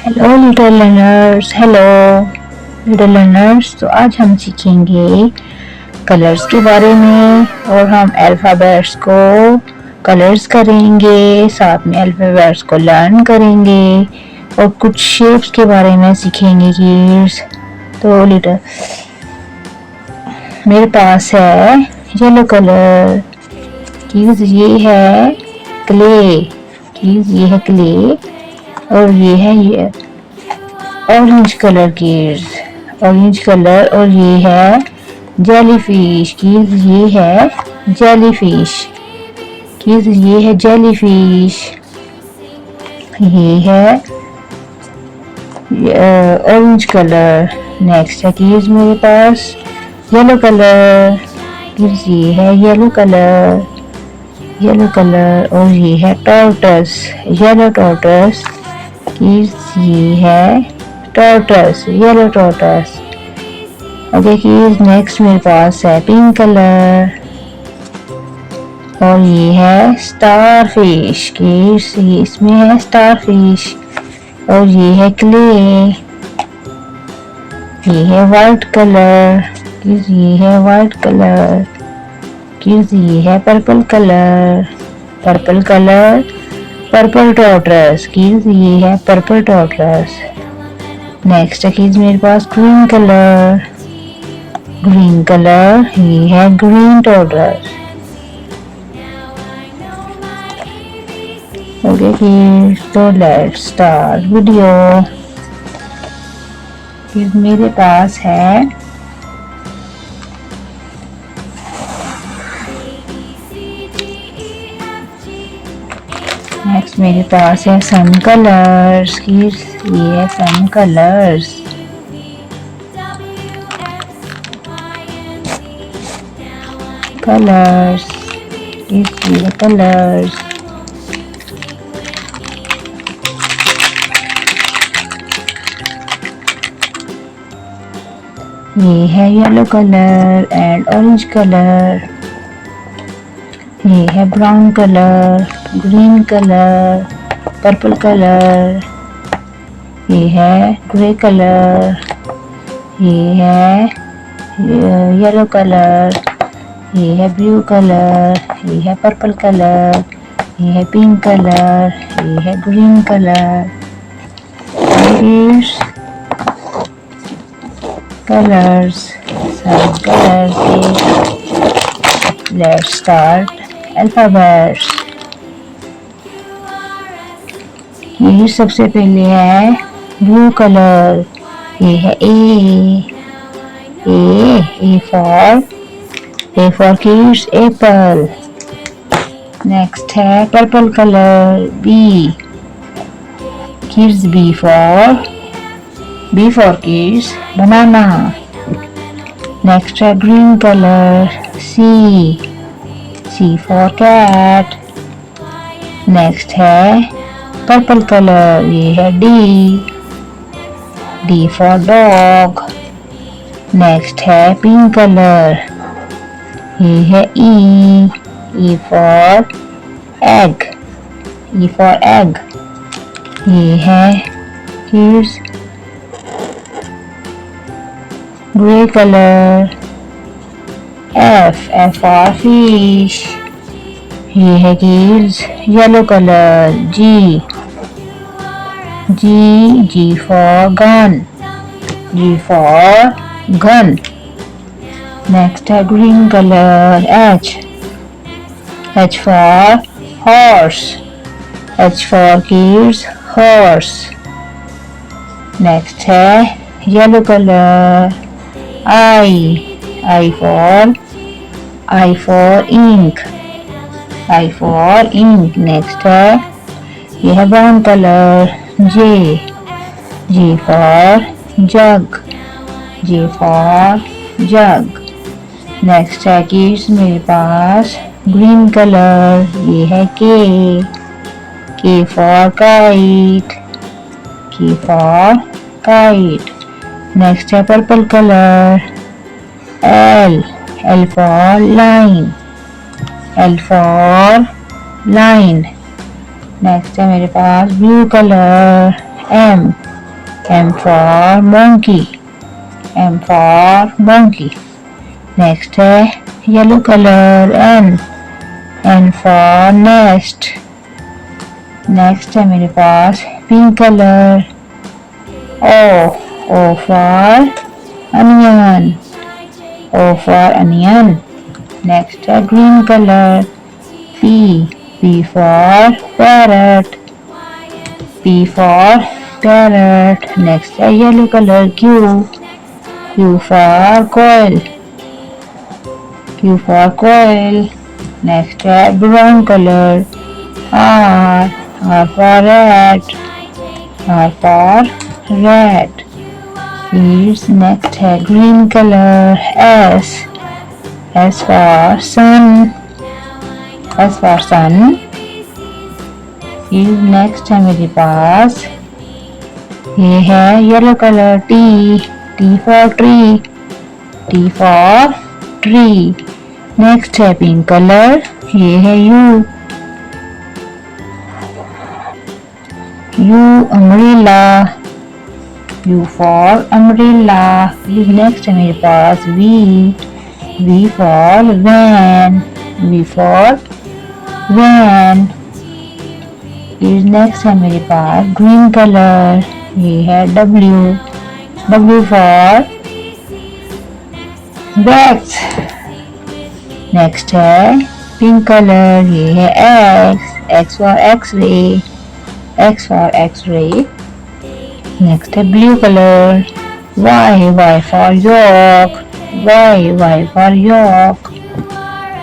Hello little learners. Hello little learners. तो आज हम सीखेंगे कलर्स के बारे में और हम अल्फ़ाबेट्स को कलर्स करेंगे, साथ में अल्फ़ाबेट्स को लर्न करेंगे और कुछ शेप्स के बारे में सीखेंगे किड्स। तो लिटिल मेरे पास है येलो कलर किड्स, ये है क्ले किड्स, ये है क्ले और ये है ये orange colour kids, orange colour. और ये है जेलीफिश किड्स, ये है जेलीफिश किड्स, ये है जेलीफिश। ये है ऑरेंज कलर। नेक्स्ट है किड्स मेरे पास येलो कलर किड्स, ये है येलो कलर, येलो कलर। और ये है टॉर्टस, येलो टॉर्टस किड्स, ये है टॉर्टस, येलो टॉर्टस। ओके किड्स, नेक्स्ट मेरे पास है पिंक कलर और ये है स्टार फिश किड्स, ये इसमें है स्टार फिश। और ये है क्ले, ये है वाइट कलर किड्स, ये है वाइट कलर किड्स। ये है purple colour, purple colour, purple tortoise kids, ये है पर्पल टॉर्टस। नेक्स्ट है किड्स मेरे पास ग्रीन कलर, ग्रीन कलर, ये है ग्रीन टॉर्टस। ओके किड्स, तो लेट्स स्टार्ट वीडियो। किड्स मेरे पास है नेक्स्ट मेरे पास है सन कलर्स किड्स, ये है सन कलर्स। कलर्स किड्स, ये है कलर्स। ये है yellow colour and orange colour. ये है brown colour, green colour, purple colour. ये है ग्रे कलर, ये है येलो कलर, ये है ब्लू कलर, ये है पर्पल कलर, ये है पिंक कलर, ये है ग्रीन कलर। कलर्स, सब कलर्स। Let's start alphabets. ये सबसे पहले है ब्लू कलर, ये है A for kids apple. Next है purple colour B kids, B for kids banana. Next है green colour C for cat. Next है पर्पल कलर, ये है डी फॉर डॉग। नेक्स्ट है पिंक कलर, ये है ई फॉर एग, ये है kids grey colour F for fish. ये है kids yellow colour G for gun. Next है green colour H for kids horse. Next है yellow colour I for ink, next है ये है brown colour J for jug. Next है kids मेरे पास ग्रीन कलर, ये है के फॉर काइट। नेक्स्ट है purple colour L for line. Next है मेरे पास blue colour M for monkey. M for monkey. Next है yellow color N. N for nest. Next है मेरे पास pink color O. O for onion. O for onion. Next है green color P. P for parrot. P for parrot. Next है yellow color Q. Q for coil. Q for coil. Next है brown color R. R for rat. R for rat. Here's next है green color S. S for sun. S for sun. Here's next है मेरे पास ये है yellow color T. T for tree. T for tree. Next है pink color ये है U. U umbrella. U for umbrella. Next है मेरे पास V. V for van. V for van. Next है मेरे पास ग्रीन कलर ये है W. W for bags. Next है पिंक कलर ये है X. X for X-ray. X for X-ray. Next है blue colour Y. Y for York. Y. Y for York.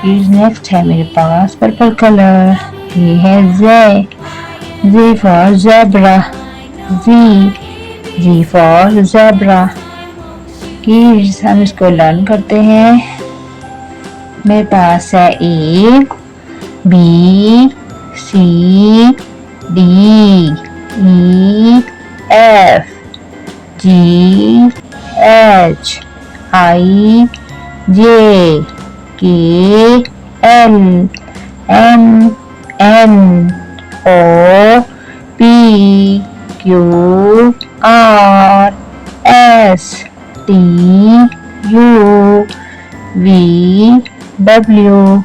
नेक्स्ट है मेरे पास पर्पल कलर ये है Z. Z for zebra. Z. Z for zebra. Kids हम इसको लर्न करते हैं. मेरे पास है A, B, C, D, E, F, G, H, I, J, K, L, M, N, O, P, Q, R, S, T, U, V, W,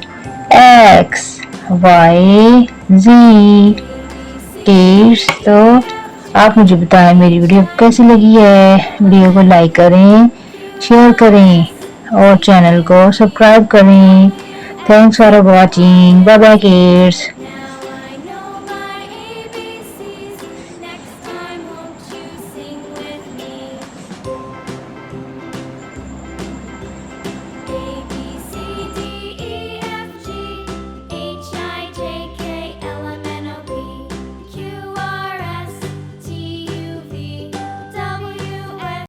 X, Y, Z. Kids तो आप मुझे बताएं मेरी वीडियो कैसी लगी है. वीडियो को लाइक करें, शेयर करें और चैनल को सब्सक्राइब करें. Thanks for watching. Bye bye kids.